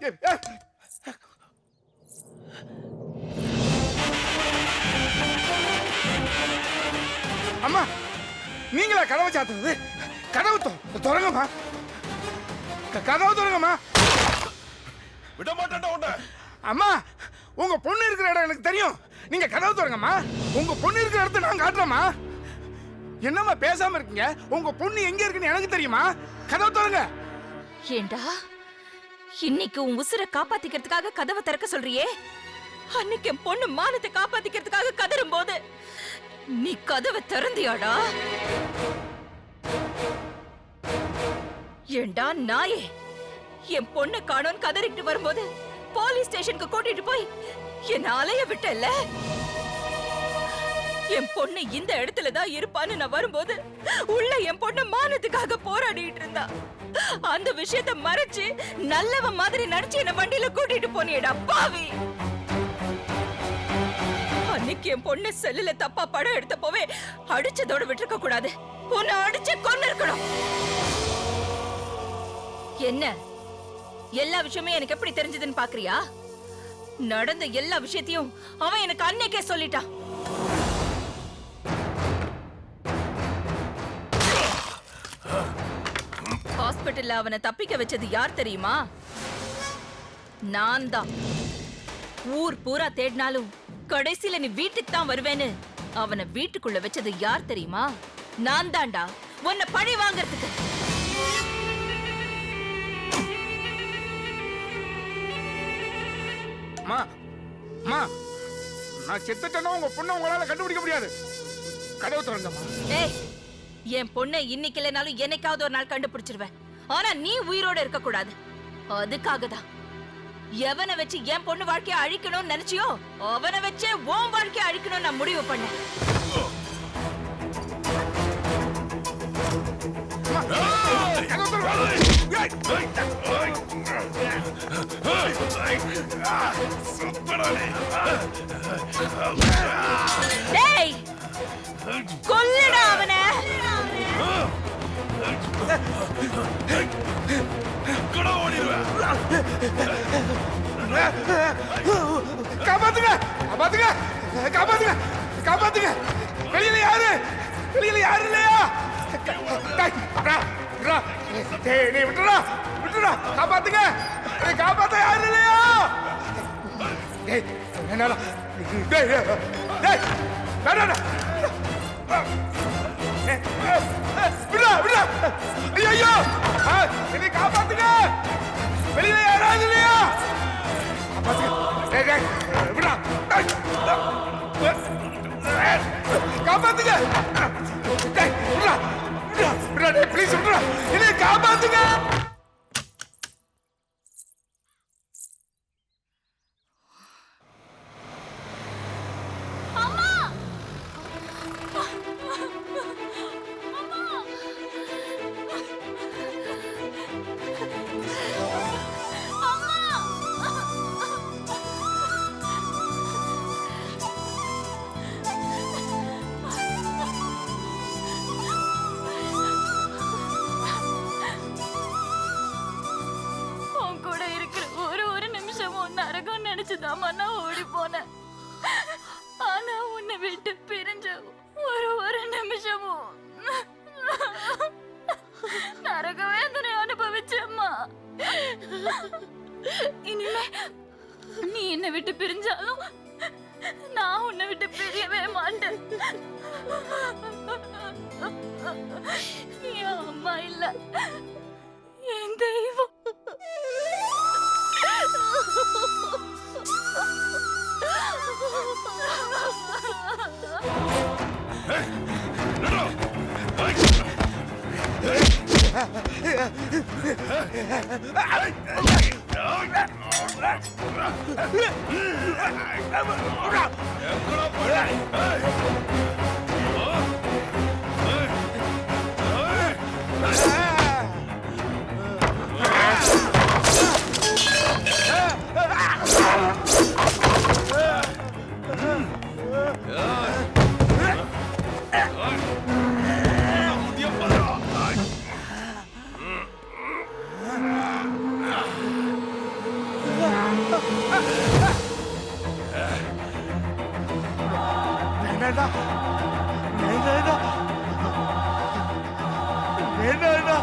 அம்மா, நீங்களா கதவை சாத்துறது? கதவு தொடங்கம்மா, கதவு தொடங்கம்மா. விட மாட்டேன்டா. அம்மா, உங்க பொண்ணு இருக்கிற இடம் எனக்கு தெரியும். நீங்க கதவு தொடங்கம்மா. உங்க பொண்ணு இருக்கிற இடத்த நான் காட்டுறேம்மா. என்னம்மா பேசாம இருக்கீங்க? உங்க பொண்ணு எங்க இருக்குன்னு எனக்கு தெரியுமா? கதவு தொடங்க. ஏண்டா, இன்னைக்கு உன் உசுரை காப்பாத்திக்கிறதுக்காக கதவை திறக்க சொல்றியே, அன்னைக்கு என் பொண்ணு மானத்தை காப்பாத்திக்கிறதுக்காக கதறும் போது நீ கதவை திறந்தியாடா? ஏண்டா நாயே, என் பொண்ணு காணோன்னு கதறிட்டு வரும்போது போலீஸ் ஸ்டேஷனுக்கு கூட்டிட்டு போய் என்ன அலைய விட்டல்ல? என் பொண்ணு இந்த இடத்துலதான் இருப்பான்னு நான் வரும்போது உள்ள என் பொண்ணு மானத்துக்காக போராடிட்டு இருந்தா. அந்த விஷயத்தை மறைச்சு நல்லவ மாதிரி நடிச்சு என்ன வண்டியில கூட்டிட்டு போனியடா பாவி. அன்னைக்கு என் பொண்ணு செல்லுல தப்பா படம் எடுத்த போவே அடிச்சதோட விட்டுருக்க கூடாது. உன்னை அடிச்சு கொன்னு இருக்கணும். என்ன எல்லா விஷயமே எனக்கு எப்படி தெரிஞ்சதுன்னு பாக்குறியா? நடந்த எல்லா விஷயத்தையும் அவன் எனக்கு அன்னைக்கே சொல்லிட்டான். ஹாஸ்பிட்டல்ல அவனை தப்பிக்க வச்சது யார் தெரியுமா? நான் தான். ஊர் பூரா தேடினாலும் கடைசியில நீ வீட்டுக்கு தான் வருவேன்னு அவனை வீட்டுக்குள்ள வச்சது யார் தெரியுமா? நான் தான்டா, உன்னை பழி வாங்கறதுக்கு. நான் செத்துட்டேன்னா உங்க பொண்ணை உங்களால கண்டுபிடிக்க முடியாது. கதவு திறங்கம்மா. ஏய், என் பொண்ணை இன்னைக்கு இல்லைனாலும் என்னைக்காவது ஒரு நாள் கண்டுபிடிச்சிருவேன். ஆனா நீ உயிரோட இருக்க கூடாது. அதுக்காக தான் எவனை வச்சு என் பொண்ணு வாழ்க்கையை அழிக்கணும்னு நினைச்சியோ அவனை வச்சே உன் வாழ்க்கையை அழிக்கணும்னு நான் முடிவு பண்ணேன். டேய், கொல்லுடா அவனை. காப்பாத்துங்க, காப்பாத்துங்க, காப்பாத்துங்க, காப்பாத்துங்க. வெளியில யாரு? வெளியில யாரு இல்லையா? நீ விட்டுடா, விட்டுடா. காப்பாத்துங்க, காப்பாத்த யாரு இல்லையா? என்னால ஐயோ, என்னை காப்பாத்துங்க. வெளியில யாராவது இல்லையா? காப்பாத்துங்க, விடா, காப்பாத்துங்க. ப்ளீஸ் விட்றா, என்னை காப்பாத்துங்க. நினைச்சுதாமா நான் ஓடி போனேன். ஆனா உன்னை விட்டு பிரிஞ்ச ஒரு நிமிஷமும் நரக வேதனை அனுபவிச்சேம்மா. இனிமே நீ என்னை விட்டு பிரிஞ்சாலும் நான் உன்னை விட்டு பிரியவே மாட்டேன். என் அம்மா இல்ல, என் தெய்வம். வேண்டாம்டா.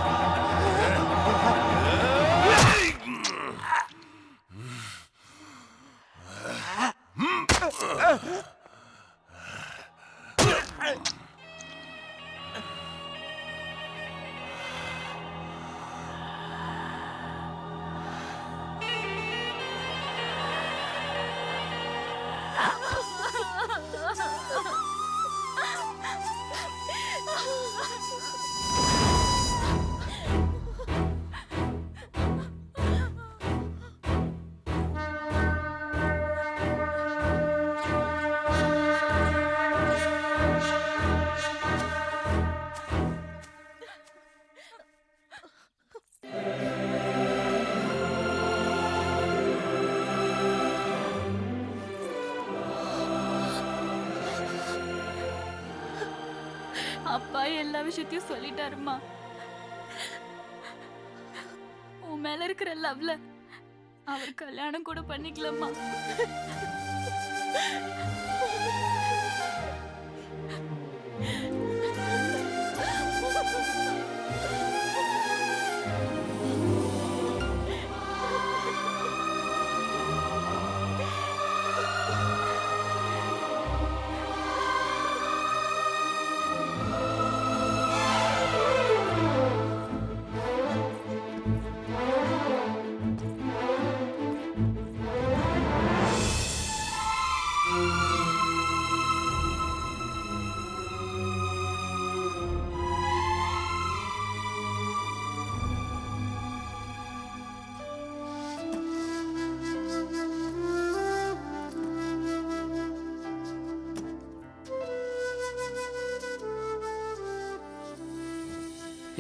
அப்பா எல்லா விஷயத்தையும் சொல்லிட்டாருமா. உன் மேல இருக்கிற லவ்ல அவர் கல்யாணம் கூட பண்ணிக்கலாமா?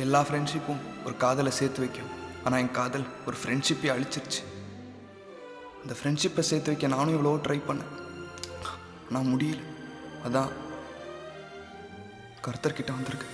எல்லா ஃப்ரெண்ட்ஷிப்பும் ஒரு காதலை சேர்த்து வைக்கும். ஆனால் என் காதல் ஒரு ஃப்ரெண்ட்ஷிப்பை அழிச்சிருச்சு. அந்த ஃப்ரெண்ட்ஷிப்பை சேர்த்து வைக்க நானும் இவ்வளோ ட்ரை பண்ணேன், ஆனால் முடியல. அதான் கர்த்தர்கிட்ட வந்திருக்கு.